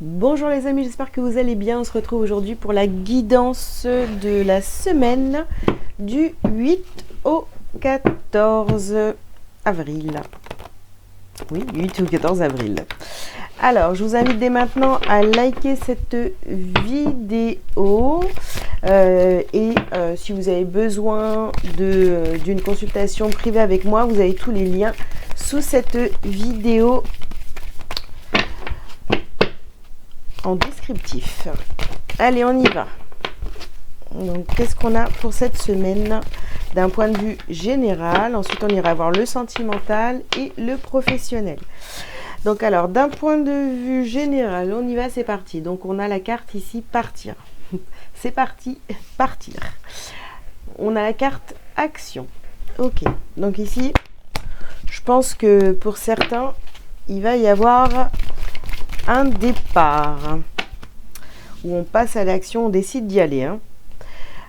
Bonjour les amis, j'espère que vous allez bien. On se retrouve aujourd'hui pour la guidance de la semaine du 8 au 14 avril. Oui, 8 ou 14 avril. Alors, je vous invite dès maintenant à liker cette vidéo si vous avez besoin d'une consultation privée avec moi, vous avez tous les liens sous cette vidéo en descriptif. Allez, on y va. Donc, qu'est-ce qu'on a pour cette semaine d'un point de vue général? Ensuite, on ira voir le sentimental et le professionnel. Donc, alors, d'un point de vue général, on y va, c'est parti. Donc, on a la carte ici, partir. C'est parti, partir. On a la carte action. Ok. Donc, ici, je pense que pour certains, il va y avoir un départ où on passe à l'action, on décide d'y aller.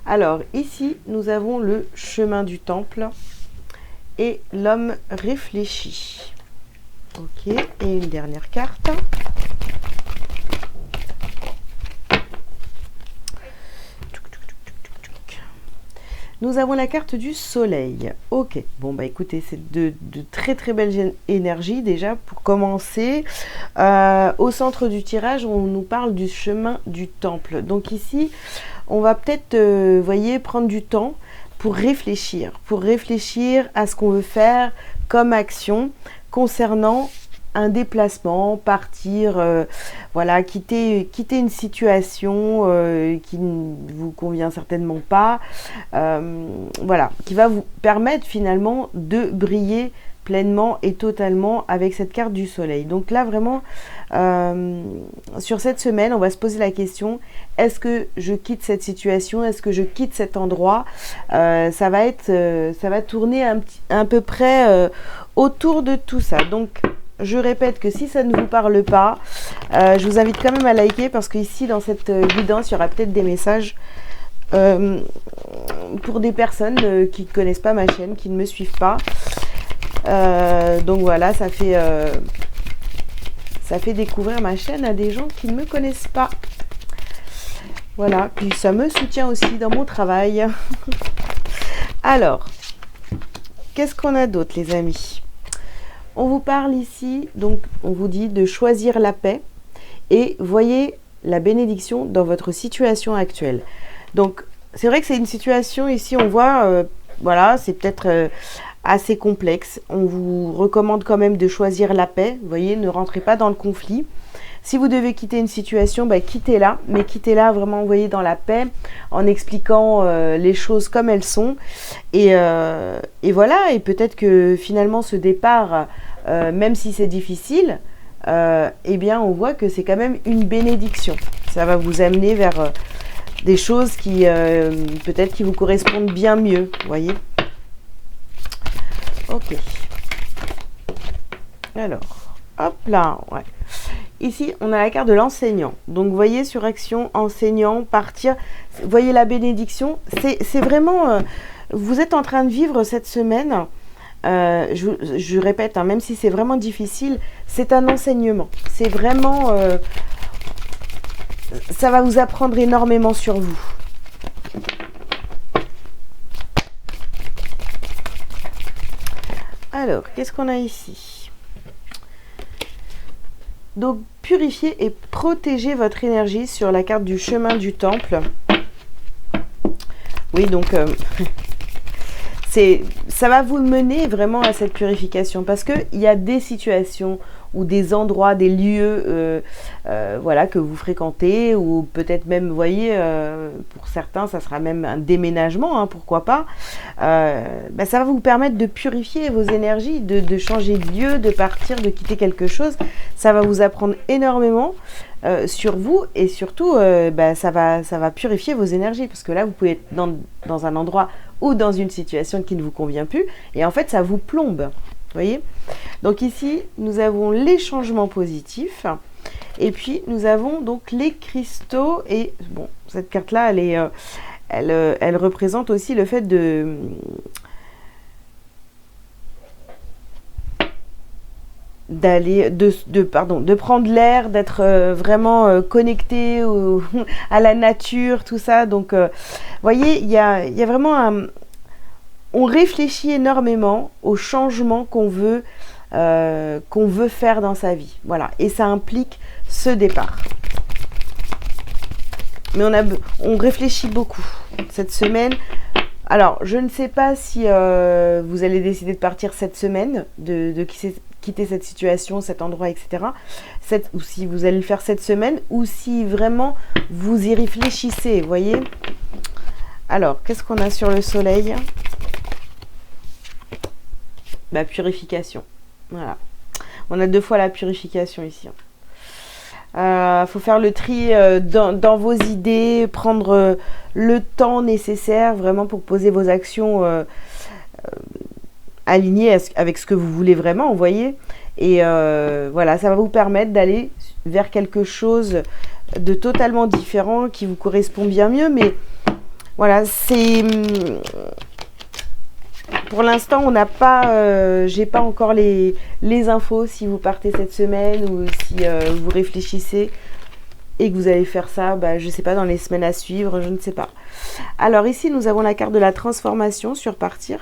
Alors ici, nous avons le chemin du temple et l'homme réfléchi. Ok, et une dernière carte. Nous avons la carte du soleil. Ok, bon bah écoutez, c'est de très très belles énergies déjà pour commencer. Au centre du tirage, on nous parle du chemin du temple. Donc ici, on va peut-être, voyez, prendre du temps pour réfléchir à ce qu'on veut faire comme action concernant un déplacement, partir, voilà, quitter une situation qui ne vous convient certainement pas, voilà, qui va vous permettre finalement de briller pleinement et totalement avec cette carte du soleil. Donc là vraiment, sur cette semaine, on va se poser la question, est-ce que je quitte cette situation, est-ce que je quitte cet endroit? Ça va tourner à peu près autour de tout ça. Donc je répète que si ça ne vous parle pas, je vous invite quand même à liker parce qu'ici dans cette guidance, il y aura peut-être des messages pour des personnes qui ne connaissent pas ma chaîne, qui ne me suivent pas. Donc voilà, ça fait découvrir ma chaîne à des gens qui ne me connaissent pas. Voilà, puis ça me soutient aussi dans mon travail. Alors, qu'est-ce qu'on a d'autre les amis? On vous parle ici, donc on vous dit de choisir la paix et voyez la bénédiction dans votre situation actuelle. Donc c'est vrai que c'est une situation ici, on voit, voilà, c'est peut-être assez complexe. On vous recommande quand même de choisir la paix. Vous voyez, ne rentrez pas dans le conflit. Si vous devez quitter une situation, bah, quittez-la, mais quittez-la vraiment, vous voyez, dans la paix, en expliquant les choses comme elles sont. Et voilà, et peut-être que finalement ce départ, même si c'est difficile, eh bien on voit que c'est quand même une bénédiction. Ça va vous amener vers des choses qui peut-être qui vous correspondent bien mieux, vous voyez. Ok. Alors, hop là, ouais. Ici, on a la carte de l'enseignant. Donc, vous voyez, sur action, enseignant, partir. Vous voyez la bénédiction. C'est vraiment... vous êtes en train de vivre cette semaine. Je répète, hein, même si c'est vraiment difficile, c'est un enseignement. C'est vraiment... ça va vous apprendre énormément sur vous. Alors, qu'est-ce qu'on a ici? Donc, purifier et protéger votre énergie sur la carte du chemin du temple. Oui, donc, ça va vous mener vraiment à cette purification parce qu'il y a des situations ou des endroits, des lieux voilà, que vous fréquentez ou peut-être même, vous voyez, pour certains, ça sera même un déménagement, hein, pourquoi pas. Bah, ça va vous permettre de purifier vos énergies, de changer de lieu, de partir, de quitter quelque chose. Ça va vous apprendre énormément sur vous et surtout, bah, ça va purifier vos énergies parce que là, vous pouvez être dans un endroit ou dans une situation qui ne vous convient plus et en fait, ça vous plombe. Vous voyez? Donc ici, nous avons les changements positifs et puis nous avons donc les cristaux et bon, cette carte-là, elle représente aussi le fait de prendre l'air, d'être vraiment connecté à la nature, tout ça. Donc, voyez, il y a vraiment on réfléchit énormément aux changements qu'on veut faire dans sa vie. Voilà, et ça implique ce départ. Mais on réfléchit beaucoup cette semaine. Alors, je ne sais pas si vous allez décider de partir cette semaine, de quitter cette situation, cet endroit, etc. Ou si vous allez le faire cette semaine, ou si vraiment vous y réfléchissez, vous voyez. Alors, qu'est-ce qu'on a sur le soleil? La purification. Voilà. On a 2 fois la purification ici. Faut faire le tri dans vos idées, prendre le temps nécessaire vraiment pour poser vos actions alignées avec ce que vous voulez vraiment, vous voyez. Et voilà, ça va vous permettre d'aller vers quelque chose de totalement différent qui vous correspond bien mieux. Mais voilà, c'est... Pour l'instant, on n'a pas, j'ai pas encore les infos si vous partez cette semaine ou si vous réfléchissez et que vous allez faire ça, je ne sais pas, dans les semaines à suivre, je ne sais pas. Alors ici, nous avons la carte de la transformation sur partir.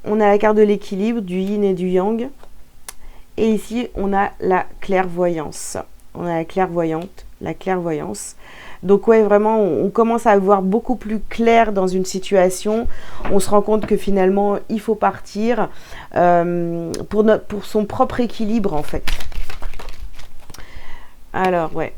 On a la carte de l'équilibre, du yin et du yang. Et ici, on a la clairvoyance. On a la clairvoyance. Donc ouais, vraiment, on commence à voir beaucoup plus clair dans une situation. On se rend compte que finalement, il faut partir pour son propre équilibre, en fait. Alors, ouais.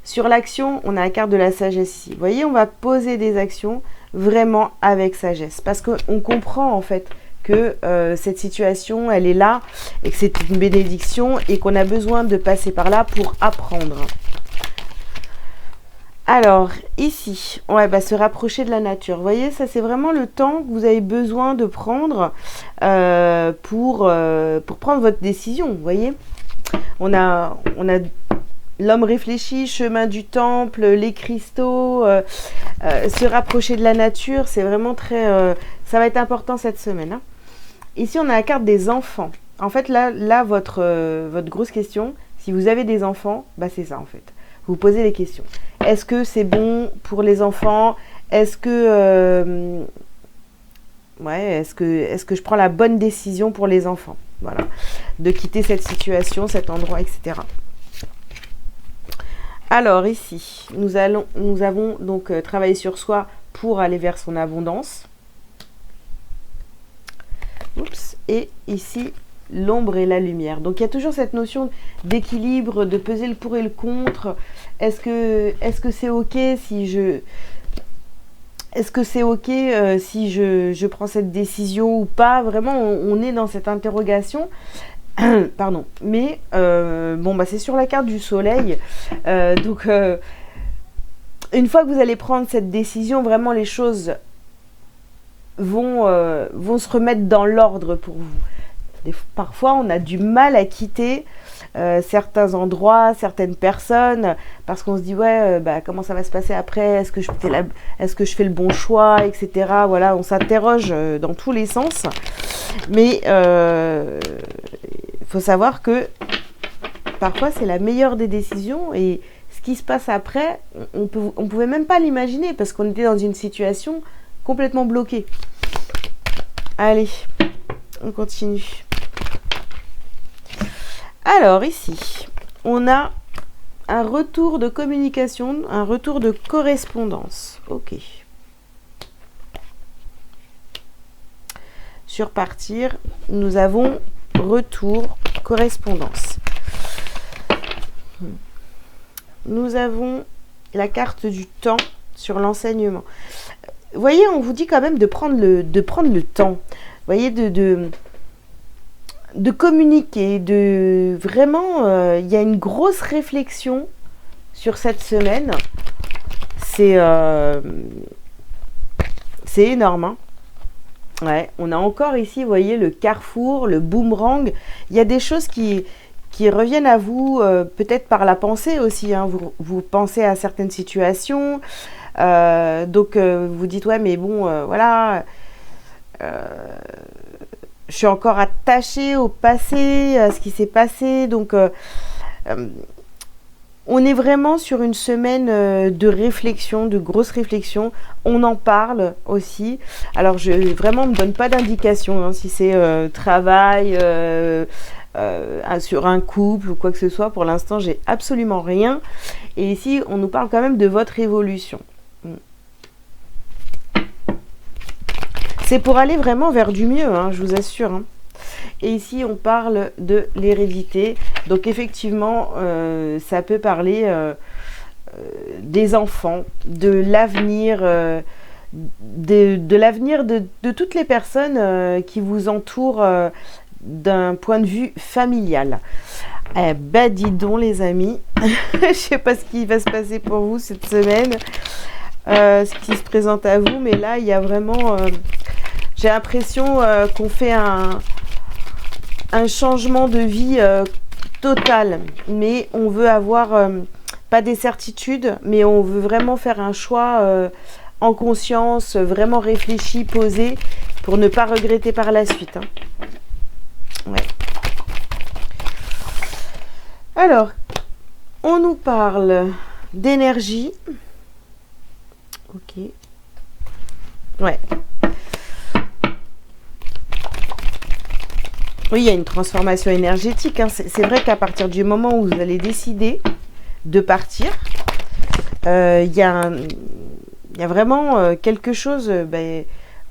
Sur l'action, on a la carte de la sagesse ici. Vous voyez, on va poser des actions vraiment avec sagesse. Parce qu'on comprend, en fait, que cette situation, elle est là et que c'est une bénédiction et qu'on a besoin de passer par là pour apprendre. Alors, ici, ouais, se rapprocher de la nature. Vous voyez, ça, c'est vraiment le temps que vous avez besoin de prendre pour prendre votre décision, vous voyez. On a l'homme réfléchi, chemin du temple, les cristaux, se rapprocher de la nature, c'est vraiment très... ça va être important cette semaine. Hein. Ici, on a la carte des enfants. En fait, là votre grosse question, si vous avez des enfants, c'est ça, en fait. Vous posez les questions. Est-ce que c'est bon pour les enfants? Est-ce que est-ce que je prends la bonne décision pour les enfants? Voilà, de quitter cette situation, cet endroit, etc. Alors ici, nous avons donc travaillé sur soi pour aller vers son abondance. Oups. Et ici, l'ombre et la lumière. Donc, il y a toujours cette notion d'équilibre, de peser le pour et le contre. Est-ce que c'est OK si je... Est-ce que c'est OK si je prends cette décision ou pas? Vraiment, on est dans cette interrogation. Pardon. Mais, c'est sur la carte du soleil. Donc, une fois que vous allez prendre cette décision, vraiment, les choses vont se remettre dans l'ordre pour vous. Parfois, on a du mal à quitter certains endroits, certaines personnes, parce qu'on se dit, comment ça va se passer après? Est-ce que je fais le bon choix, etc. Voilà, on s'interroge dans tous les sens. Mais il faut savoir que parfois, c'est la meilleure des décisions et ce qui se passe après, on pouvait même pas l'imaginer parce qu'on était dans une situation complètement bloquée. Allez, on continue. Alors ici, on a un retour de communication, un retour de correspondance. Ok. Sur partir, nous avons retour, correspondance. Nous avons la carte du temps sur l'enseignement. Vous voyez, on vous dit quand même de prendre le temps. Vous voyez, de communiquer, de vraiment, il y a une grosse réflexion sur cette semaine. C'est énorme. Hein. Ouais, on a encore ici, vous voyez, le carrefour, le boomerang. Il y a des choses qui reviennent à vous, peut-être par la pensée aussi. Hein. Vous pensez à certaines situations. Donc, vous dites, ouais, mais bon, voilà. Je je suis encore attachée au passé, à ce qui s'est passé. Donc, on est vraiment sur une semaine de réflexion, de grosses réflexions. On en parle aussi. Alors, je vraiment me donne pas d'indication si c'est travail sur un couple ou quoi que ce soit. Pour l'instant, j'ai absolument rien. Et ici, on nous parle quand même de votre évolution. C'est pour aller vraiment vers du mieux, je vous assure. Et ici, on parle de l'hérédité. Donc, effectivement, ça peut parler des enfants, de l'avenir, de l'avenir de toutes les personnes qui vous entourent d'un point de vue familial. Eh ben, dis donc, les amis, je sais pas ce qui va se passer pour vous cette semaine, ce qui se présente à vous, mais là, il y a vraiment... j'ai l'impression qu'on fait un changement de vie total, mais on veut avoir pas des certitudes, mais on veut vraiment faire un choix en conscience, vraiment réfléchi, posé, pour ne pas regretter par la suite. Ouais. Alors, on nous parle d'énergie. Ok. Ouais. Oui, il y a une transformation énergétique. C'est vrai qu'à partir du moment où vous allez décider de partir, il y a vraiment quelque chose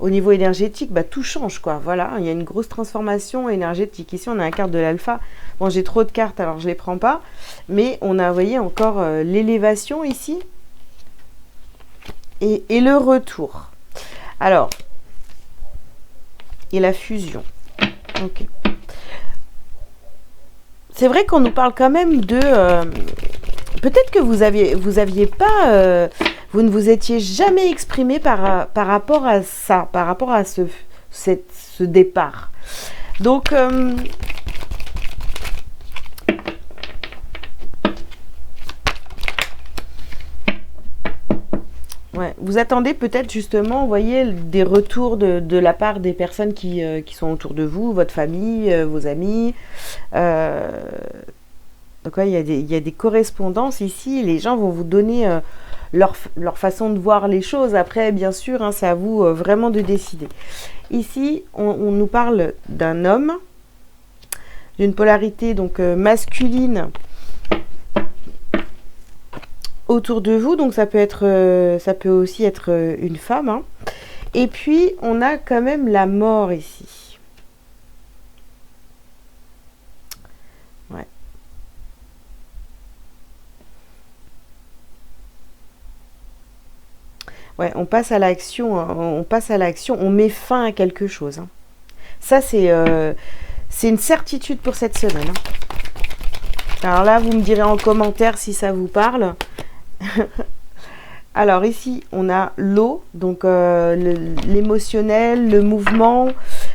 au niveau énergétique. Tout change, quoi. Voilà, il y a une grosse transformation énergétique. Ici, on a la carte de l'alpha. Bon, j'ai trop de cartes, alors je ne les prends pas. Mais on a, vous voyez, encore l'élévation ici. Et le retour. Alors, et la fusion. Ok. C'est vrai qu'on nous parle quand même de... peut-être que vous aviez pas... vous ne vous étiez jamais exprimé par rapport à ça, par rapport à ce départ. Donc... ouais, vous attendez peut-être justement, vous voyez, des retours de la part des personnes qui sont autour de vous, votre famille, vos amis. Donc ouais, il y a des correspondances ici. Les gens vont vous donner leur façon de voir les choses. Après, bien sûr, c'est à vous vraiment de décider. Ici, on nous parle d'un homme, d'une polarité donc masculine autour de vous, donc ça peut aussi être une femme. Et puis on a quand même la mort ici. Ouais. Ouais, on passe à l'action, on met fin à quelque chose. Ça c'est une certitude pour cette semaine. Alors là, vous me direz en commentaire si ça vous parle. Alors ici, on a l'eau, donc l'émotionnel, le mouvement,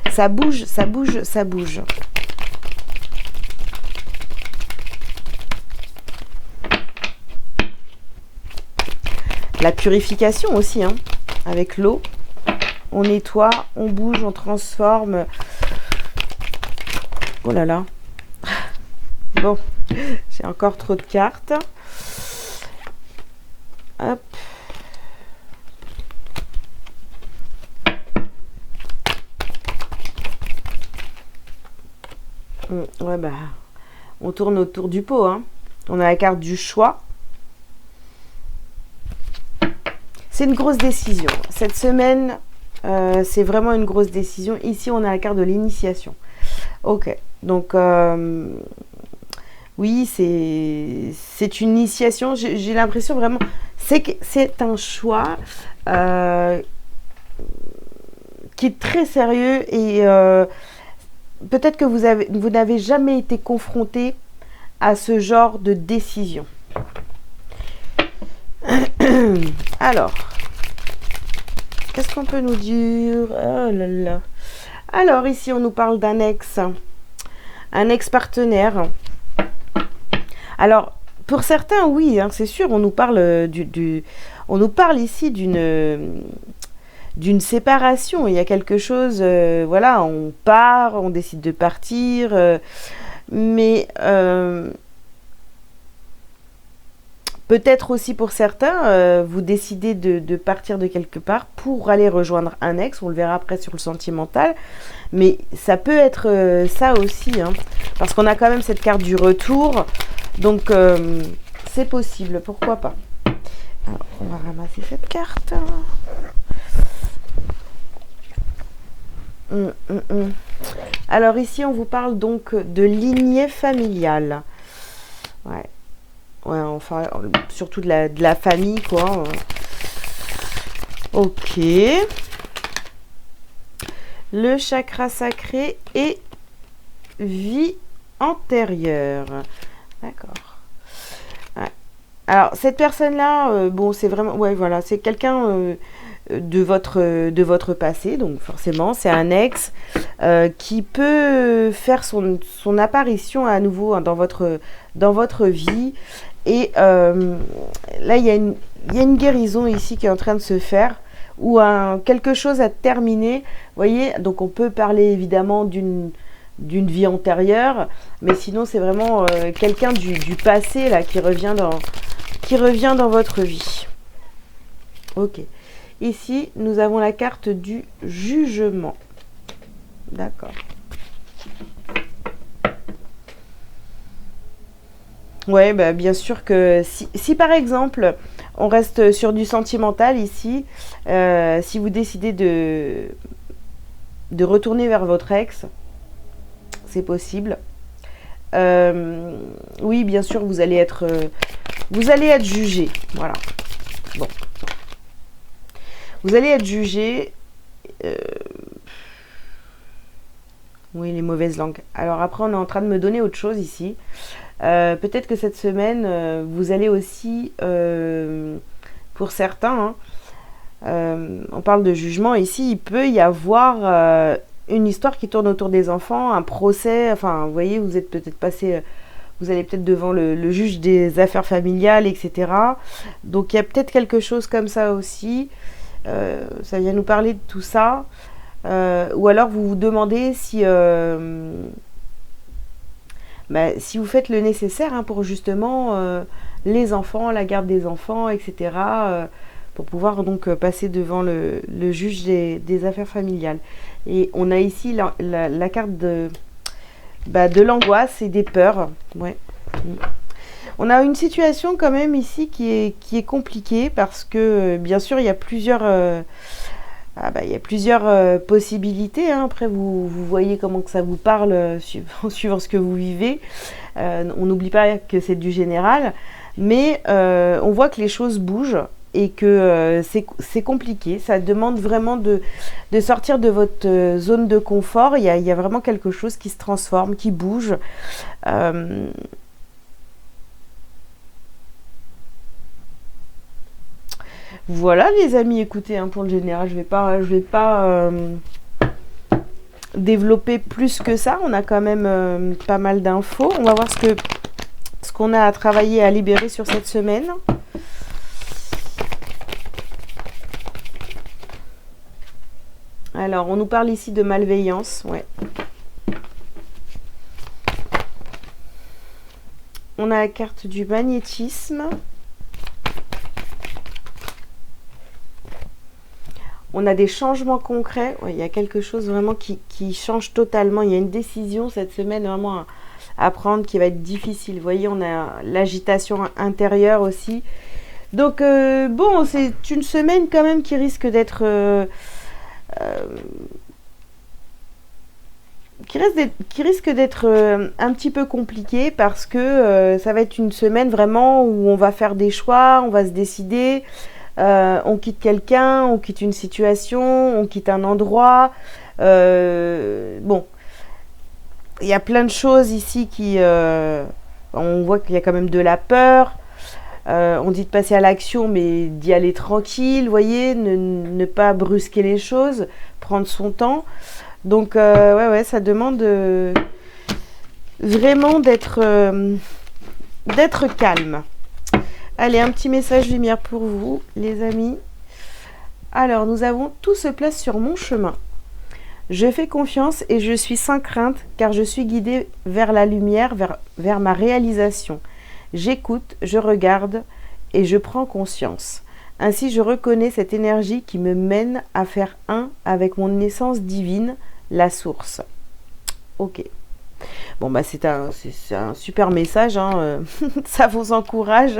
ça bouge, ça bouge, ça bouge. La purification aussi, avec l'eau. On nettoie, on bouge, on transforme. Oh là là. Bon, j'ai encore trop de cartes. Hop. Ouais, on tourne autour du pot. On a la carte du choix. C'est une grosse décision. Cette semaine, c'est vraiment une grosse décision. Ici, on a la carte de l'initiation. Ok, donc... oui, c'est une initiation. J'ai l'impression vraiment... C'est un choix qui est très sérieux et peut-être que vous n'avez jamais été confronté à ce genre de décision. Alors, qu'est-ce qu'on peut nous dire? Oh là là. Alors, ici, on nous parle d'un ex-partenaire. Alors, pour certains, oui, c'est sûr, on nous parle on nous parle ici d'une d'une séparation. Il y a quelque chose, voilà, on part, on décide de partir, mais peut-être aussi pour certains, vous décidez de partir de quelque part pour aller rejoindre un ex, on le verra après sur le sentimental, mais ça peut être ça aussi, hein, parce qu'on a quand même cette carte du retour, donc c'est possible, pourquoi pas. Alors, on va ramasser cette carte. Alors ici, on vous parle donc de lignée familiale. Ouais. Ouais, enfin, surtout de la famille, quoi. Ok. Le chakra sacré et vie antérieure. D'accord. Ouais. Alors, cette personne-là, bon, c'est vraiment... Ouais, voilà, c'est quelqu'un de votre passé, donc forcément, c'est un ex qui peut faire son apparition à nouveau, hein, dans votre vie. Et là, il y a une guérison ici qui est en train de se faire, ou quelque chose à terminer. Vous voyez, donc on peut parler évidemment d'une vie antérieure, mais sinon c'est vraiment quelqu'un du passé là qui revient dans votre vie. Ok. Ici, nous avons la carte du jugement. D'accord. Ouais, bah, bien sûr que si par exemple, on reste sur du sentimental ici, si vous décidez de retourner vers votre ex, c'est possible. Oui, bien sûr, vous allez être jugé. Voilà. Bon. Vous allez être jugé. Oui, les mauvaises langues. Alors après, on est en train de me donner autre chose ici. Peut-être que cette semaine, vous allez aussi, pour certains, hein, on parle de jugement ici, il peut y avoir une histoire qui tourne autour des enfants, un procès, enfin, vous voyez, vous êtes peut-être passé, vous allez peut-être devant le juge des affaires familiales, etc. Donc il y a peut-être quelque chose comme ça aussi. Ça vient nous parler de tout ça. Ou alors vous vous demandez si vous faites le nécessaire, hein, pour justement les enfants, la garde des enfants, etc. Pour pouvoir donc passer devant le juge des affaires familiales. Et on a ici la carte de l'angoisse et des peurs. Ouais. On a une situation quand même ici qui est compliquée parce que bien sûr il y a plusieurs possibilités, hein. Après vous voyez comment que ça vous parle suivant ce que vous vivez. On n'oublie pas que c'est du général, mais on voit que les choses bougent et que c'est compliqué. Ça demande vraiment de sortir de votre zone de confort. Il y a vraiment quelque chose qui se transforme, qui bouge. Voilà les amis, écoutez, hein, pour le général, je vais pas développer plus que ça. On a quand même pas mal d'infos. On va voir ce qu'on a à travailler, à libérer sur cette semaine. Alors, on nous parle ici de malveillance, ouais. On a la carte du magnétisme. On a des changements concrets. Ouais, il y a quelque chose vraiment qui change totalement. Il y a une décision cette semaine vraiment à prendre qui va être difficile. Vous voyez, on a l'agitation intérieure aussi. Donc, bon, c'est une semaine quand même qui risque d'être... qui risque d'être un petit peu compliquée parce que ça va être une semaine vraiment où on va faire des choix, on va se décider... on quitte quelqu'un, on quitte une situation, on quitte un endroit. Bon, il y a plein de choses ici qui... on voit qu'il y a quand même de la peur. On dit de passer à l'action, mais d'y aller tranquille, vous voyez, ne pas brusquer les choses, prendre son temps. Donc, ouais, ça demande vraiment d'être calme. Allez, un petit message lumière pour vous, les amis. Alors, nous avons tout se place sur mon chemin. Je fais confiance et je suis sans crainte car je suis guidée vers la lumière, vers ma réalisation. J'écoute, je regarde et je prends conscience. Ainsi, je reconnais cette énergie qui me mène à faire un avec mon essence divine, la source. Ok. Bon, bah c'est un super message, hein. Ça vous encourage.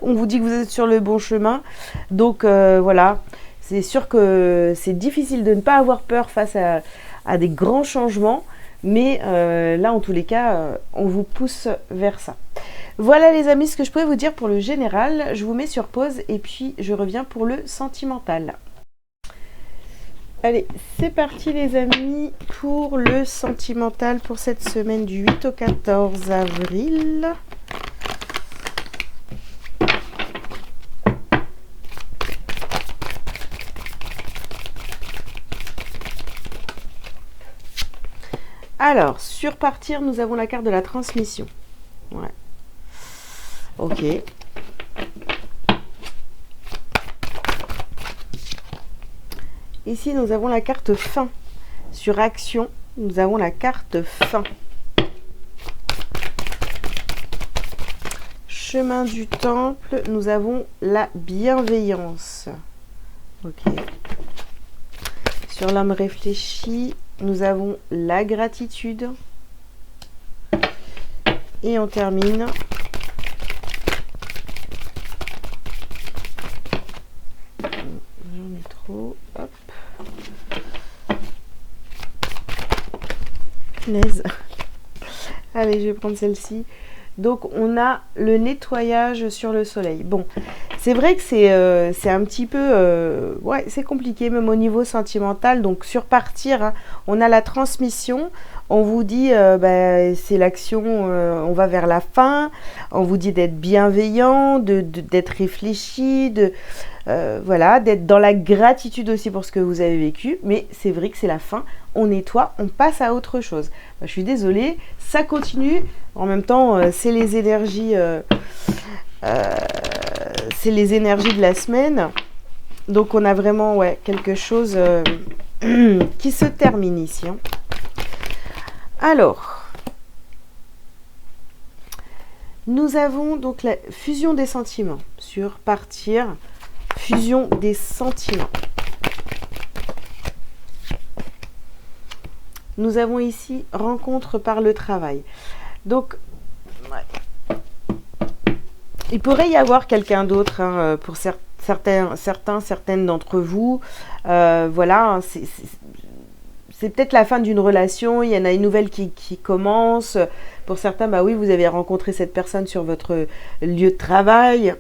On vous dit que vous êtes sur le bon chemin. Donc voilà, c'est sûr que c'est difficile de ne pas avoir peur face à des grands changements. Mais là, en tous les cas, on vous pousse vers ça. Voilà les amis, ce que je pouvais vous dire pour le général. Je vous mets sur pause et puis je reviens pour le sentimental. Allez, c'est parti les amis pour le sentimental pour cette semaine du 8 au 14 avril. Alors, sur partir, nous avons la carte de la transmission. Ouais. Ok. Ici, nous avons la carte fin. Sur action, nous avons la carte fin. Chemin du temple, nous avons la bienveillance. Ok. Sur l'homme réfléchi, nous avons la gratitude. Et on termine. J'en ai trop. Hop. Punaise. Allez, je vais prendre celle-ci. Donc, on a le nettoyage sur le soleil. Bon, c'est vrai que c'est un petit peu... ouais, c'est compliqué, même au niveau sentimental. Donc, sur partir, hein, on a la transmission. On vous dit, c'est l'action, on va vers la fin. On vous dit d'être bienveillant, d'être réfléchi, voilà, d'être dans la gratitude aussi pour ce que vous avez vécu. Mais c'est vrai que c'est la fin. On nettoie, on passe à autre chose. Je suis désolée, ça continue. En même temps, c'est les énergies de la semaine. Donc on a vraiment quelque chose qui se termine ici. Hein. Alors, nous avons donc la fusion des sentiments. Sur partir, fusion des sentiments. Nous avons ici rencontre par le travail. Donc, ouais. Il pourrait y avoir quelqu'un d'autre hein, pour certaines d'entre vous. Voilà, c'est peut-être la fin d'une relation. Il y en a une nouvelle qui commence. Pour certains, bah oui, vous avez rencontré cette personne sur votre lieu de travail.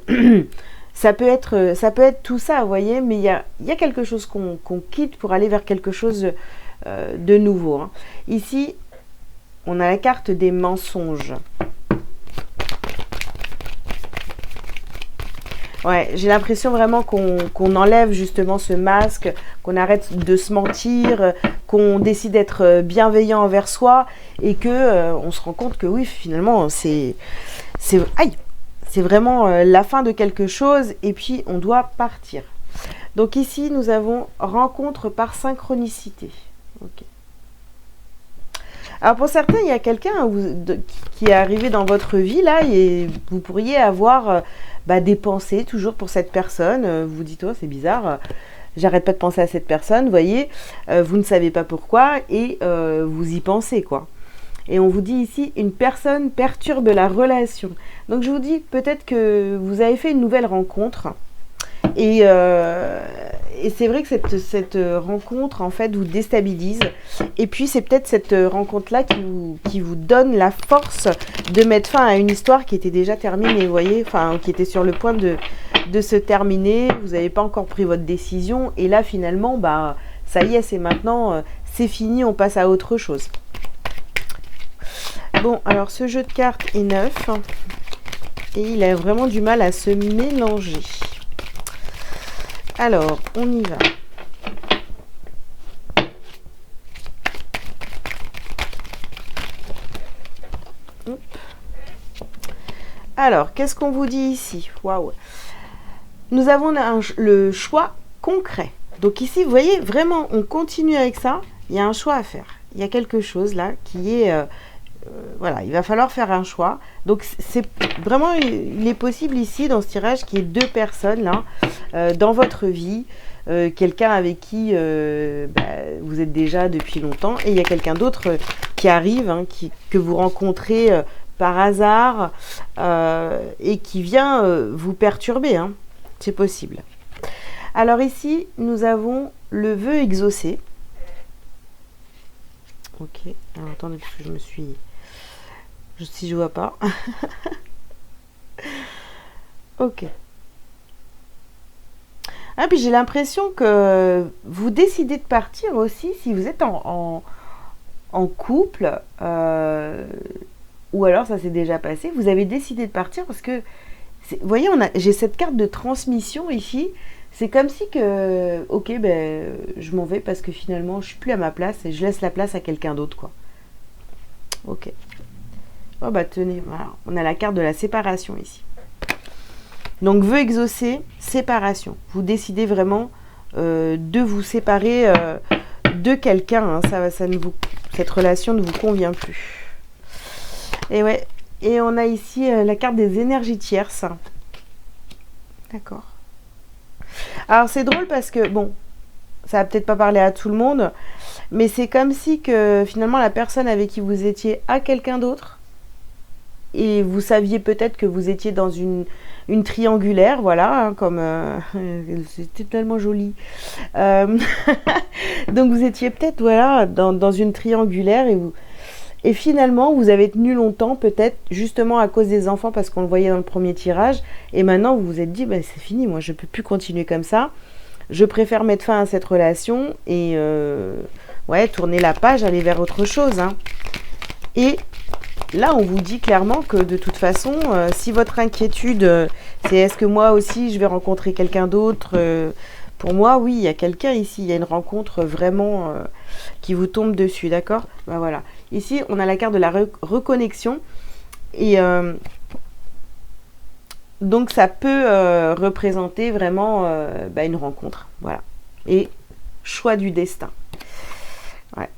Ça peut être tout ça, vous voyez. Mais il y a quelque chose qu'on quitte pour aller vers quelque chose de nouveau. Hein. Ici, on a la carte des mensonges. Ouais, j'ai l'impression vraiment qu'on enlève justement ce masque, qu'on arrête de se mentir, qu'on décide d'être bienveillant envers soi et que on se rend compte que oui, finalement, c'est vraiment la fin de quelque chose et puis on doit partir. Donc ici, nous avons rencontre par synchronicité. Ok. Alors pour certains, il y a quelqu'un qui est arrivé dans votre vie là et vous pourriez avoir des pensées toujours pour cette personne. Vous vous dites, oh c'est bizarre, j'arrête pas de penser à cette personne, vous voyez, vous ne savez pas pourquoi et vous y pensez quoi. Et on vous dit ici, une personne perturbe la relation. Donc je vous dis peut-être que vous avez fait une nouvelle rencontre et c'est vrai que cette rencontre en fait vous déstabilise et puis c'est peut-être cette rencontre là qui vous donne la force de mettre fin à une histoire qui était déjà terminée, vous voyez, enfin qui était sur le point de se terminer, vous n'avez pas encore pris votre décision et là finalement ça y est, c'est maintenant, c'est fini, on passe à autre chose. Bon, alors ce jeu de cartes est neuf et il a vraiment du mal à se mélanger. Alors, on y va. Hop. Alors, qu'est-ce qu'on vous dit ici? Waouh. Nous avons le choix concret. Donc ici, vous voyez, vraiment, on continue avec ça. Il y a un choix à faire. Il y a quelque chose là qui est... voilà, il va falloir faire un choix. Donc c'est vraiment, il est possible ici, dans ce tirage, qu'il y ait deux personnes là, dans votre vie. Quelqu'un avec qui vous êtes déjà depuis longtemps. Et il y a quelqu'un d'autre qui arrive, hein, que vous rencontrez par hasard et qui vient vous perturber. Hein. C'est possible. Alors ici, nous avons le vœu exaucé. Ok, alors attendez, parce que si je vois pas. Ok. Ah, puis j'ai l'impression que vous décidez de partir aussi si vous êtes en couple, ou alors ça s'est déjà passé, vous avez décidé de partir parce que, vous voyez, j'ai cette carte de transmission ici. C'est comme si que, ok, ben, je m'en vais parce que finalement, je suis plus à ma place et je laisse la place à quelqu'un d'autre, quoi. Ok. Oh, bah tenez, voilà. On a la carte de la séparation ici. Donc, vœu exaucé, séparation. Vous décidez vraiment de vous séparer de quelqu'un. Hein. Cette relation ne vous convient plus. Et ouais. Et on a ici la carte des énergies tierces. D'accord. Alors c'est drôle parce que, bon, ça va peut-être pas parler à tout le monde, mais c'est comme si que finalement la personne avec qui vous étiez a quelqu'un d'autre, et vous saviez peut-être que vous étiez dans une triangulaire, voilà, hein, comme... c'était tellement joli. Donc vous étiez peut-être, voilà, dans une triangulaire, et finalement, vous avez tenu longtemps, peut-être justement à cause des enfants, parce qu'on le voyait dans le premier tirage. Et maintenant, vous vous êtes dit, bah, c'est fini, moi, je ne peux plus continuer comme ça. Je préfère mettre fin à cette relation et ouais, tourner la page, aller vers autre chose. Hein. Et là, on vous dit clairement que de toute façon, si votre inquiétude, c'est est-ce que moi aussi, je vais rencontrer quelqu'un d'autre pour moi, oui, il y a quelqu'un ici, il y a une rencontre vraiment qui vous tombe dessus, d'accord? Ben voilà. Ici, on a la carte de la reconnexion. Et donc, ça peut représenter vraiment une rencontre. Voilà. Et choix du destin. Ouais.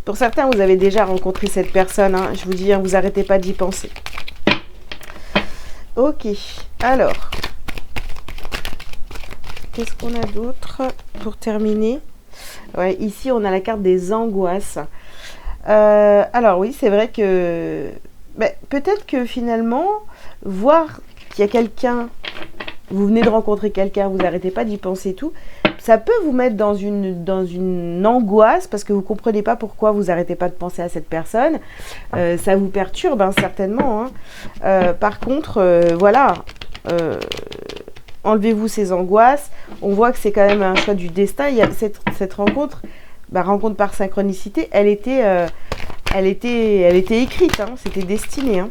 Pour certains, vous avez déjà rencontré cette personne. Hein. Je vous dis, hein, vous n'arrêtez pas d'y penser. Ok, alors, qu'est-ce qu'on a d'autre pour terminer? Ouais, ici, on a la carte des angoisses. Alors oui, c'est vrai que peut-être que finalement, voir qu'il y a quelqu'un, vous venez de rencontrer quelqu'un, vous n'arrêtez pas d'y penser et tout, ça peut vous mettre dans une angoisse parce que vous ne comprenez pas pourquoi vous n'arrêtez pas de penser à cette personne. Ça vous perturbe, hein, certainement. Hein. Par contre, voilà, enlevez-vous ces angoisses. On voit que c'est quand même un choix du destin. Il y a cette rencontre, rencontre par synchronicité, elle était écrite, hein, c'était destiné. Hein.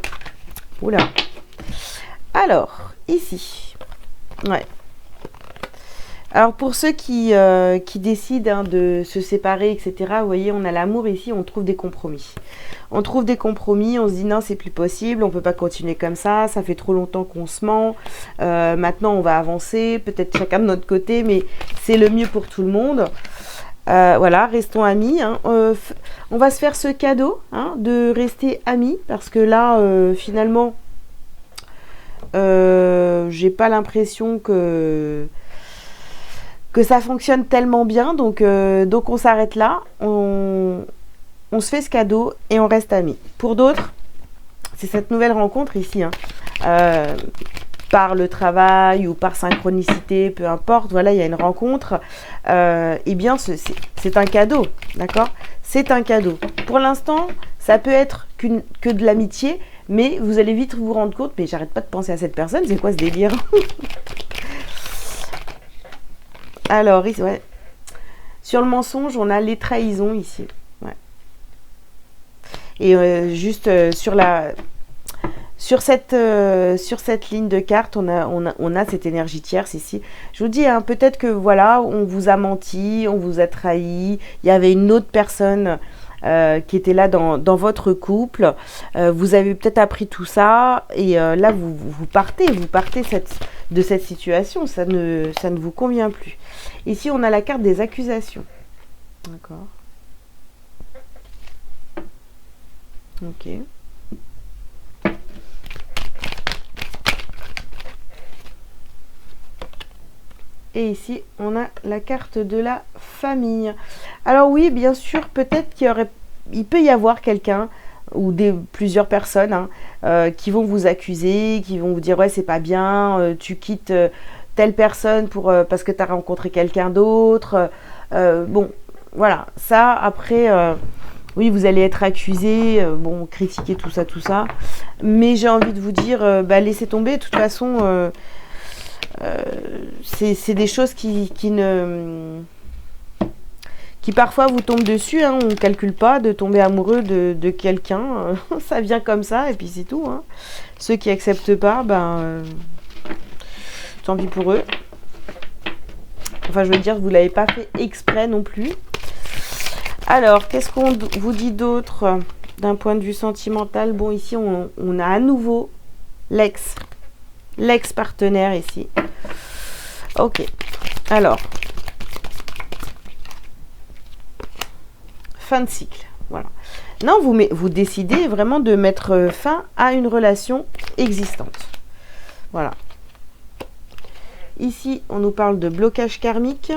Oula. Alors, ici, ouais. Alors pour ceux qui décident hein, de se séparer, etc., vous voyez, on a l'amour ici, on trouve des compromis. On trouve des compromis, on se dit non, c'est plus possible, on ne peut pas continuer comme ça fait trop longtemps qu'on se ment, maintenant on va avancer, peut-être chacun de notre côté, mais c'est le mieux pour tout le monde. Voilà, restons amis. Hein. On va se faire ce cadeau hein, de rester amis, parce que là, finalement, j'ai pas l'impression que ça fonctionne tellement bien, donc on s'arrête là, on se fait ce cadeau et on reste amis. Pour d'autres, c'est cette nouvelle rencontre ici, hein, par le travail ou par synchronicité, peu importe, voilà, il y a une rencontre, eh bien c'est un cadeau, d'accord? C'est un cadeau. Pour l'instant, ça peut être que de l'amitié, mais vous allez vite vous rendre compte, mais j'arrête pas de penser à cette personne, c'est quoi ce délire? Alors, ouais. Sur le mensonge, on a les trahisons ici. Ouais. Et juste sur cette ligne de carte, on a cette énergie tierce ici. Je vous dis, hein, peut-être que voilà, on vous a menti, on vous a trahi, il y avait une autre personne qui était là dans votre couple. Vous avez peut-être appris tout ça et là vous partez de cette situation, ça ne vous convient plus. Ici on a la carte des accusations. D'accord. Ok. Et ici, on a la carte de la famille. Alors oui, bien sûr, peut-être il peut y avoir quelqu'un ou plusieurs personnes qui vont vous accuser, qui vont vous dire ouais c'est pas bien, tu quittes telle personne parce que tu as rencontré quelqu'un d'autre. Bon, voilà, ça après, oui vous allez être accusé, bon critiquer tout ça. Mais j'ai envie de vous dire, laissez tomber, de toute façon... c'est des choses qui parfois vous tombent dessus, on ne calcule pas de tomber amoureux de quelqu'un, ça vient comme ça et puis c'est tout. Ceux qui acceptent pas, tant pis pour eux. Enfin je veux dire, vous l'avez pas fait exprès non plus. Alors qu'est-ce qu'on vous dit d'autre d'un point de vue sentimental? Bon ici on a à nouveau l'ex-partenaire ici. Ok, alors, fin de cycle, voilà. Non, vous décidez vraiment de mettre fin à une relation existante. Voilà. Ici, on nous parle de blocage karmique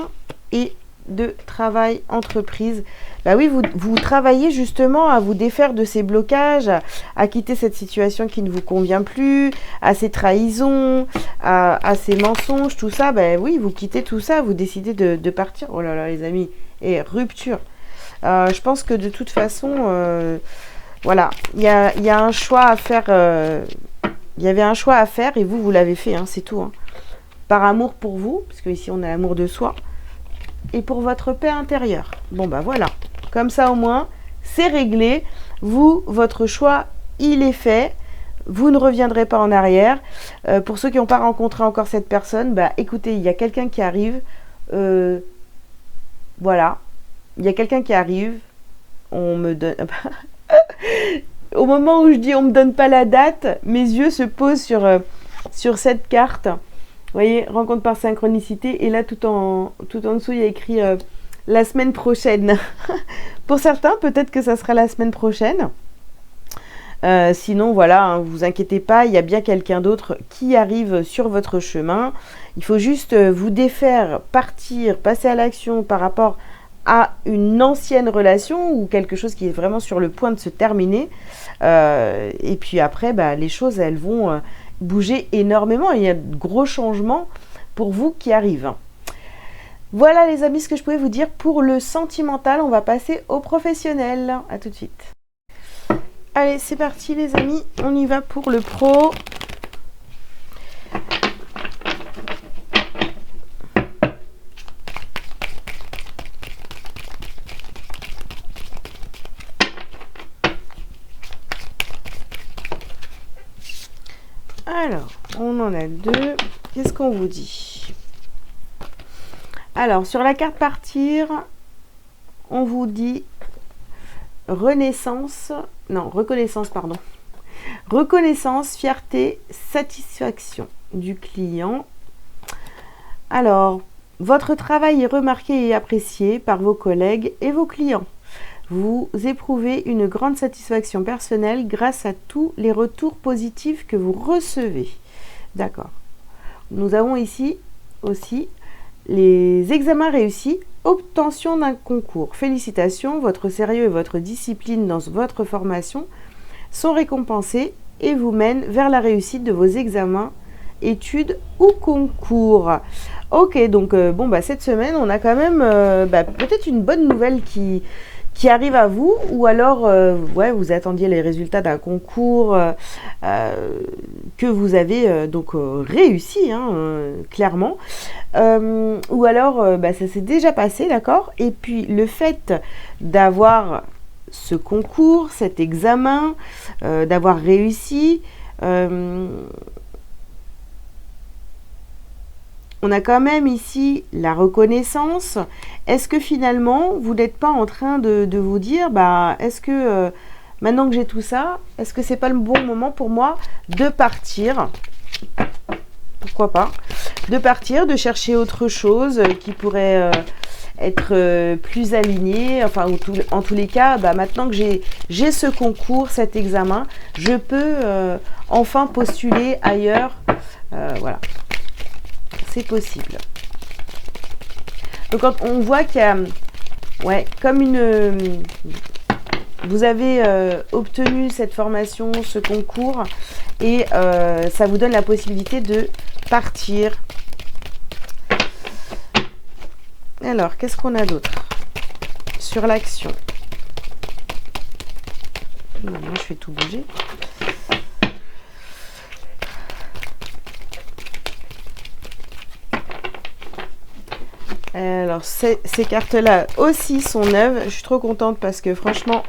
et de travail entreprise. Bah oui, vous travaillez justement à vous défaire de ces blocages, à quitter cette situation qui ne vous convient plus, à ces trahisons, à ces mensonges, tout ça. Bah oui, vous quittez tout ça, vous décidez de partir. Oh là là, les amis, et rupture. Je pense que de toute façon, voilà, il y a un choix à faire. Il y avait un choix à faire et vous l'avez fait, c'est tout. Par amour pour vous, parce que ici on a l'amour de soi. Et pour votre paix intérieure. Bon voilà, comme ça au moins, c'est réglé. Votre choix, il est fait. Vous ne reviendrez pas en arrière. Pour ceux qui n'ont pas rencontré encore cette personne, écoutez, il y a quelqu'un qui arrive. Voilà, il y a quelqu'un qui arrive. On me donne... Au moment où je dis on me donne pas la date, mes yeux se posent sur cette carte. Vous voyez, rencontre par synchronicité. Et là, tout en dessous, il y a écrit la semaine prochaine. Pour certains, peut-être que ça sera la semaine prochaine. Sinon, voilà, vous inquiétez pas, il y a bien quelqu'un d'autre qui arrive sur votre chemin. Il faut juste vous défaire, partir, passer à l'action par rapport à une ancienne relation ou quelque chose qui est vraiment sur le point de se terminer. Et puis après, les choses, elles vont... bouger énormément, il y a de gros changements pour vous qui arrivent. Voilà les amis ce que je pouvais vous dire pour le sentimental. On va passer au professionnel. À tout de suite. Allez, c'est parti les amis, on y va pour le pro. Alors, on en a deux. Qu'est-ce qu'on vous dit? Alors, sur la carte partir, on vous dit reconnaissance, pardon. Reconnaissance, fierté, satisfaction du client. Alors, votre travail est remarqué et apprécié par vos collègues et vos clients. Vous éprouvez une grande satisfaction personnelle grâce à tous les retours positifs que vous recevez. D'accord. Nous avons ici aussi les examens réussis, obtention d'un concours. Félicitations, votre sérieux et votre discipline dans votre formation sont récompensés et vous mènent vers la réussite de vos examens, études ou concours. Ok, donc cette semaine, on a quand même peut-être une bonne nouvelle qui arrive à vous, ou alors vous attendiez les résultats d'un concours que vous avez réussi, clairement, ou alors ça s'est déjà passé, d'accord, et puis le fait d'avoir ce concours, cet examen, d'avoir réussi, on a quand même ici la reconnaissance. Est-ce que finalement, vous n'êtes pas en train de vous dire, bah, est-ce que maintenant que j'ai tout ça, est-ce que c'est pas le bon moment pour moi de partir? Pourquoi pas? De partir, de chercher autre chose qui pourrait être plus aligné. Enfin, en tous les cas, bah, maintenant que j'ai ce concours, cet examen, je peux enfin postuler ailleurs. Voilà. C'est possible. Donc quand on voit qu'il y a, ouais, comme vous avez obtenu cette formation, ce concours, et ça vous donne la possibilité de partir. Alors, qu'est-ce qu'on a d'autre sur l'action? Moi, je fais tout bouger. Alors, ces cartes-là aussi sont neuves. Je suis trop contente parce que franchement,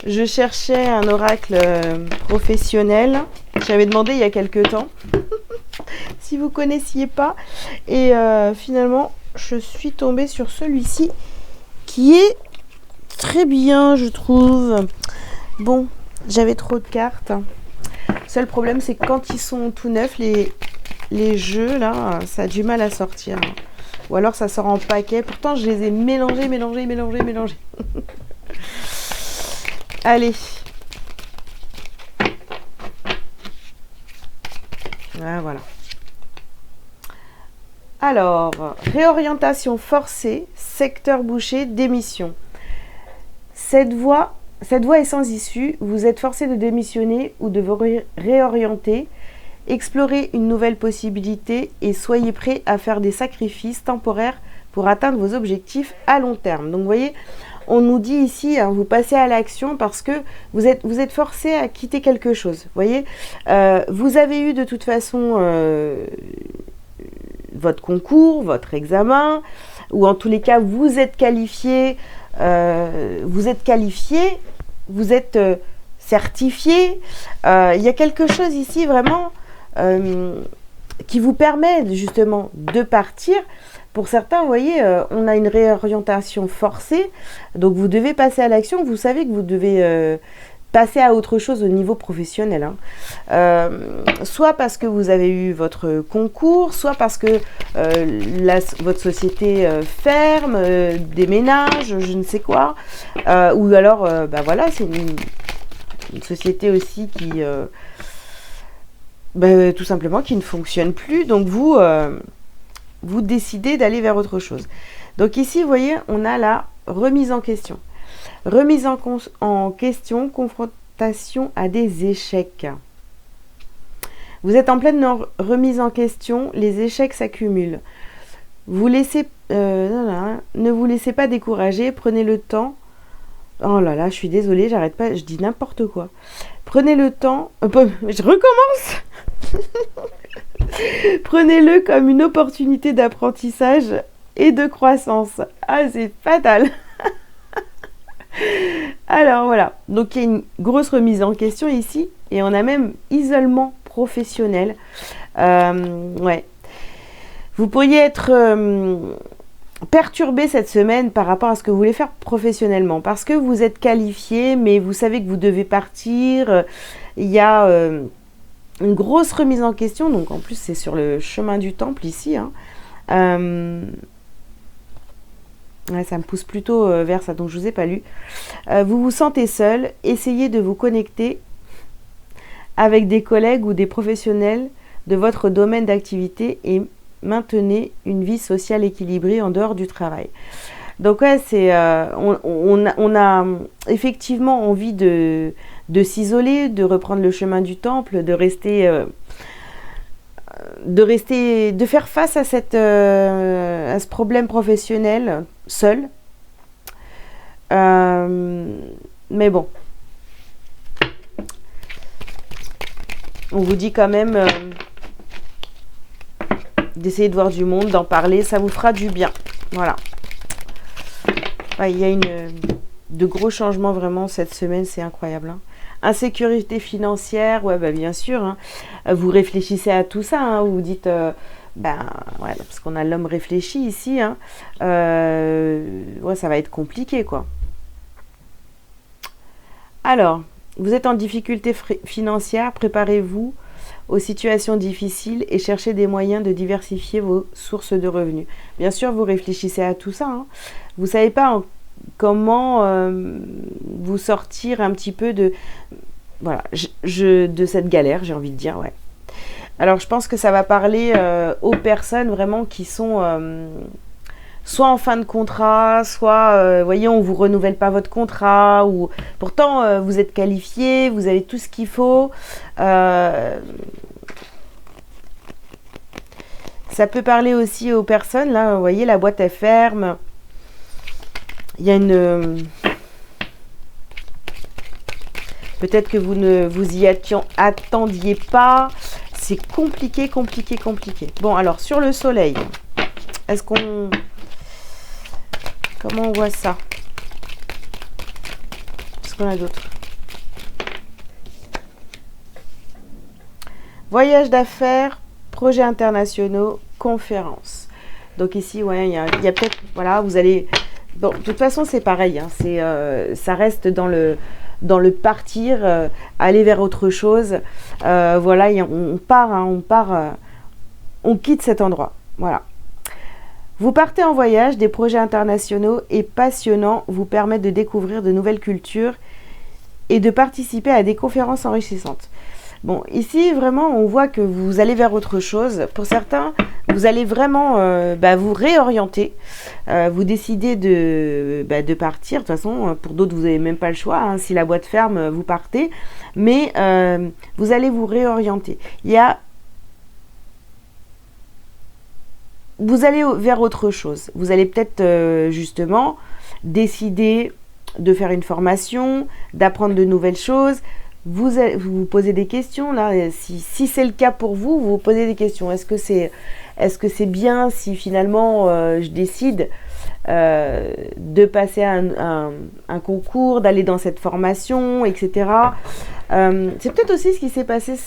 je cherchais un oracle professionnel. J'avais demandé il y a quelques temps si vous ne connaissiez pas. Et finalement, je suis tombée sur celui-ci qui est très bien, je trouve. Bon, j'avais trop de cartes. Seul problème, c'est que quand ils sont tout neufs, les jeux, là, ça a du mal à sortir. Ou alors ça sort en paquet. Pourtant, je les ai mélangés. Allez. Ah, voilà. Alors, réorientation forcée, secteur bouché, démission. Cette voie est sans issue. Vous êtes forcé de démissionner ou de vous réorienter. Explorez une nouvelle possibilité et soyez prêt à faire des sacrifices temporaires pour atteindre vos objectifs à long terme. Donc, vous voyez, on nous dit ici, hein, vous passez à l'action parce que vous êtes forcé à quitter quelque chose. Vous voyez, vous avez eu de toute façon votre concours, votre examen, ou en tous les cas, vous êtes qualifié, vous êtes certifié. Il y a quelque chose ici vraiment qui vous permet justement de partir. Pour certains, vous voyez, on a une réorientation forcée, donc vous devez passer à l'action. Vous savez que vous devez passer à autre chose au niveau professionnel, hein. Soit parce que vous avez eu votre concours, soit parce que votre société ferme, déménage, je ne sais quoi, ou alors, bah voilà, c'est une société aussi qui, tout simplement, qui ne fonctionne plus. Donc vous décidez d'aller vers autre chose. Donc ici, vous voyez, on a la remise en question. Remise en question, confrontation à des échecs. Vous êtes en pleine remise en question, les échecs s'accumulent. Ne vous laissez pas décourager, prenez le temps. Oh là là, je suis désolée, j'arrête pas, je dis n'importe quoi. Prenez le temps. Je recommence. Prenez-le comme une opportunité d'apprentissage et de croissance. Ah, c'est fatal. Alors voilà, donc il y a une grosse remise en question ici, et on a même isolement professionnel. Ouais. Vous pourriez être perturbé cette semaine par rapport à ce que vous voulez faire professionnellement, parce que vous êtes qualifié, mais vous savez que vous devez partir. Il y a une grosse remise en question, donc en plus c'est sur le chemin du temple ici, hein. Ouais, ça me pousse plutôt vers ça, donc je ne vous ai pas lu. Vous vous sentez seul, essayez de vous connecter avec des collègues ou des professionnels de votre domaine d'activité et maintenez une vie sociale équilibrée en dehors du travail. Donc ouais, on a effectivement envie de s'isoler, de reprendre le chemin du temple, de faire face à ce problème professionnel seul. Mais bon, on vous dit quand même d'essayer de voir du monde, d'en parler, ça vous fera du bien. Voilà. Ouais, il y a de gros changements vraiment cette semaine, c'est incroyable, hein. Insécurité financière, ouais, bien sûr, hein. Vous réfléchissez à tout ça, hein. Vous vous dites, ben, ouais, parce qu'on a l'homme réfléchi ici, hein, ouais, ça va être compliqué, quoi. Alors, vous êtes en difficulté financière, préparez-vous aux situations difficiles et cherchez des moyens de diversifier vos sources de revenus. Bien sûr, vous réfléchissez à tout ça, hein. Vous ne savez pas comment vous sortir un petit peu de, voilà, de cette galère, j'ai envie de dire, ouais. Alors, je pense que ça va parler aux personnes vraiment qui sont soit en fin de contrat, soit, voyez, on ne vous renouvelle pas votre contrat, ou pourtant, vous êtes qualifié, vous avez tout ce qu'il faut. Ça peut parler aussi aux personnes, là, vous voyez, la boîte est ferme. Il y a une... Peut-être que vous ne vous y attendiez pas. C'est compliqué, compliqué, compliqué. Bon, alors, sur le soleil, est-ce qu'on... Comment on voit ça? Qu'est-ce qu'on a d'autre? Voyage d'affaires, projets internationaux, conférences. Donc ici, ouais, il y a peut-être... Voilà, vous allez... Bon, de toute façon, c'est pareil. Hein, ça reste dans le partir, aller vers autre chose. Voilà, on part, hein, on quitte cet endroit. Voilà. Vous partez en voyage, des projets internationaux et passionnants vous permettent de découvrir de nouvelles cultures et de participer à des conférences enrichissantes. Bon, ici, vraiment, on voit que vous allez vers autre chose. Pour certains, vous allez vraiment vous réorienter. Vous décidez de partir. De toute façon, pour d'autres, vous n'avez même pas le choix. Hein. Si la boîte ferme, vous partez. Mais vous allez vous réorienter. Vous allez vers autre chose. Vous allez peut-être justement décider de faire une formation, d'apprendre de nouvelles choses. Vous vous posez des questions là. Si c'est le cas pour vous, vous vous posez des questions. Est-ce que c'est bien si finalement je décide de passer un concours, d'aller dans cette formation, etc. C'est peut-être aussi ce qui s'est passé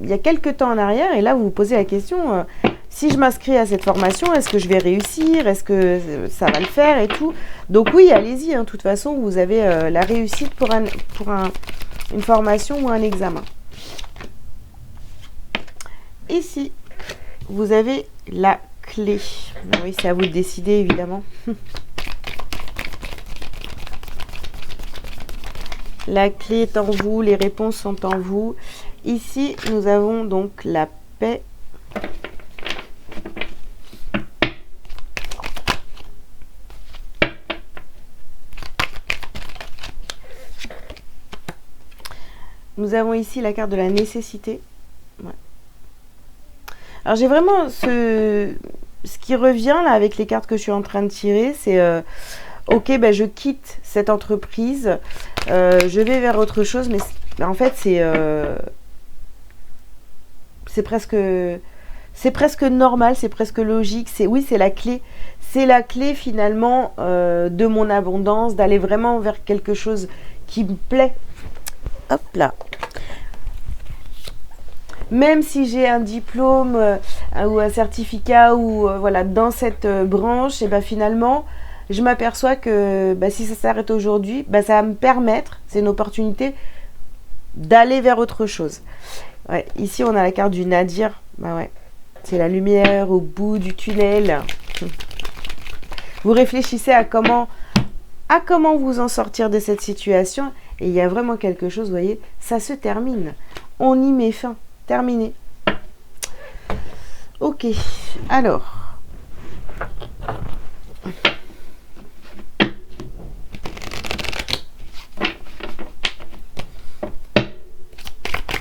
il y a quelques temps en arrière. Et là, vous vous posez la question... si je m'inscris à cette formation, est-ce que je vais réussir? Est-ce que ça va le faire et tout? Donc oui, allez-y. Hein, de toute façon, vous avez la réussite pour une formation ou un examen. Ici, vous avez la clé. Ben oui, c'est à vous de décider, évidemment. La clé est en vous, les réponses sont en vous. Ici, nous avons donc la paix. Nous avons ici la carte de la nécessité. Ouais. Alors j'ai vraiment ce qui revient là avec les cartes que je suis en train de tirer, c'est ok, ben je quitte cette entreprise, je vais vers autre chose, mais en fait c'est presque normal, c'est presque logique. Oui, c'est la clé. C'est la clé finalement de mon abondance, d'aller vraiment vers quelque chose qui me plaît. Hop là. Même si j'ai un diplôme ou un certificat ou voilà dans cette branche, et ben finalement, je m'aperçois que si ça s'arrête aujourd'hui, ça va me permettre, c'est une opportunité d'aller vers autre chose. Ouais, ici, on a la carte du Nadir. Ouais, c'est la lumière au bout du tunnel. Vous réfléchissez à comment vous en sortir de cette situation. Et il y a vraiment quelque chose, vous voyez, ça se termine. On y met fin. Terminé. Ok. Alors.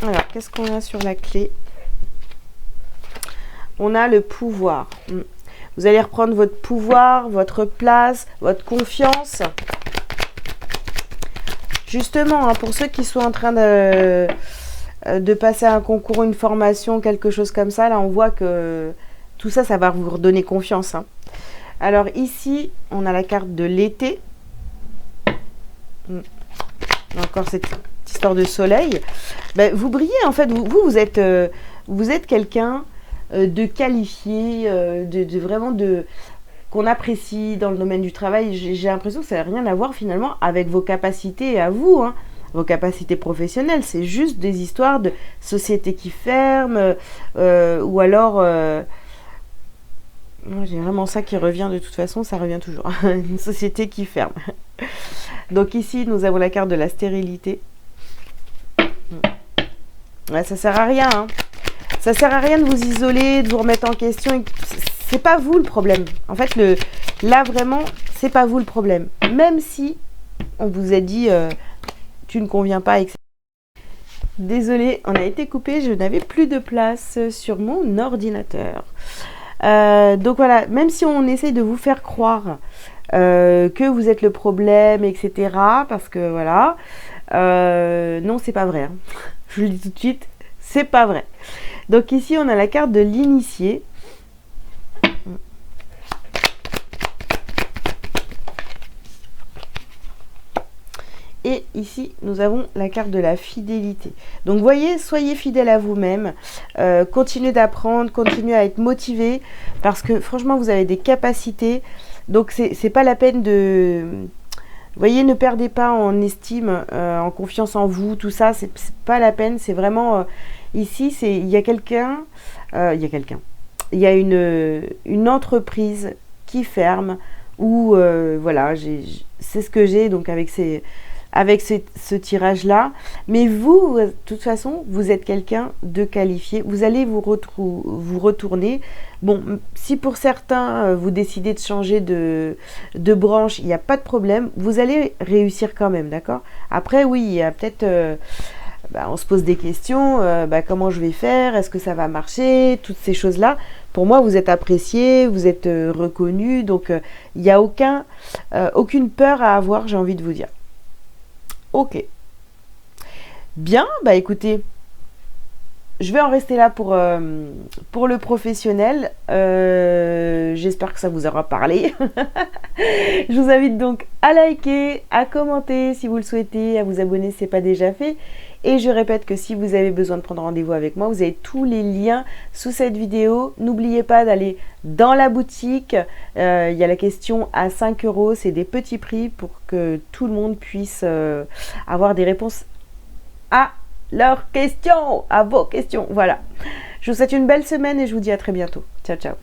Alors, qu'est-ce qu'on a sur la clé? On a le pouvoir. Vous allez reprendre votre pouvoir, votre place, votre confiance. Justement, hein, pour ceux qui sont en train de passer un concours, une formation, quelque chose comme ça, là, on voit que tout ça, ça va vous redonner confiance. Hein. Alors ici, on a la carte de l'été. Encore cette histoire de soleil. Vous brillez, en fait. Vous êtes quelqu'un de qualifié, vraiment de qu'on apprécie dans le domaine du travail. J'ai l'impression que ça n'a rien à voir finalement avec vos capacités à vous, hein, vos capacités professionnelles. C'est juste des histoires de sociétés qui ferment, ou alors... j'ai vraiment ça qui revient de toute façon, ça revient toujours. Une société qui ferme. Donc ici, nous avons la carte de la stérilité. Ouais, ça sert à rien, hein. Ça sert à rien de vous isoler, de vous remettre en question. C'est pas vous le problème. En fait, là vraiment, c'est pas vous le problème. Même si on vous a dit tu ne conviens pas, etc. Désolée, on a été coupé. Je n'avais plus de place sur mon ordinateur. Donc voilà, même si on essaye de vous faire croire que vous êtes le problème, etc. Parce que voilà, non, c'est pas vrai. Hein. Je vous le dis tout de suite, c'est pas vrai. Donc ici, on a la carte de l'initié. Et ici, nous avons la carte de la fidélité. Donc, vous voyez, soyez fidèle à vous-même. Continuez d'apprendre, continuez à être motivé. Parce que, franchement, vous avez des capacités. Donc, c'est pas la peine de... Vous voyez, ne perdez pas en estime, en confiance en vous, tout ça. C'est pas la peine. C'est vraiment... ici, il y a quelqu'un... Il y a une entreprise qui ferme. Ou, voilà, c'est ce que j'ai. Donc, avec ce tirage-là. Mais vous, de toute façon, vous êtes quelqu'un de qualifié. Vous allez vous retourner. Bon, si pour certains, vous décidez de changer de branche, il n'y a pas de problème. Vous allez réussir quand même, d'accord? Après, oui, il y a peut-être... on se pose des questions. Comment je vais faire? Est-ce que ça va marcher? Toutes ces choses-là. Pour moi, vous êtes apprécié, vous êtes reconnu. Donc, il n'y a aucune peur à avoir, j'ai envie de vous dire. Ok. Bien, écoutez, je vais en rester là pour le professionnel. J'espère que ça vous aura parlé. Je vous invite donc à liker, à commenter si vous le souhaitez, à vous abonner si ce n'est pas déjà fait. Et je répète que si vous avez besoin de prendre rendez-vous avec moi, vous avez tous les liens sous cette vidéo. N'oubliez pas d'aller dans la boutique. Il y a la question à 5 €. C'est des petits prix pour que tout le monde puisse avoir des réponses à leurs questions, à vos questions. Voilà. Je vous souhaite une belle semaine et je vous dis à très bientôt. Ciao, ciao.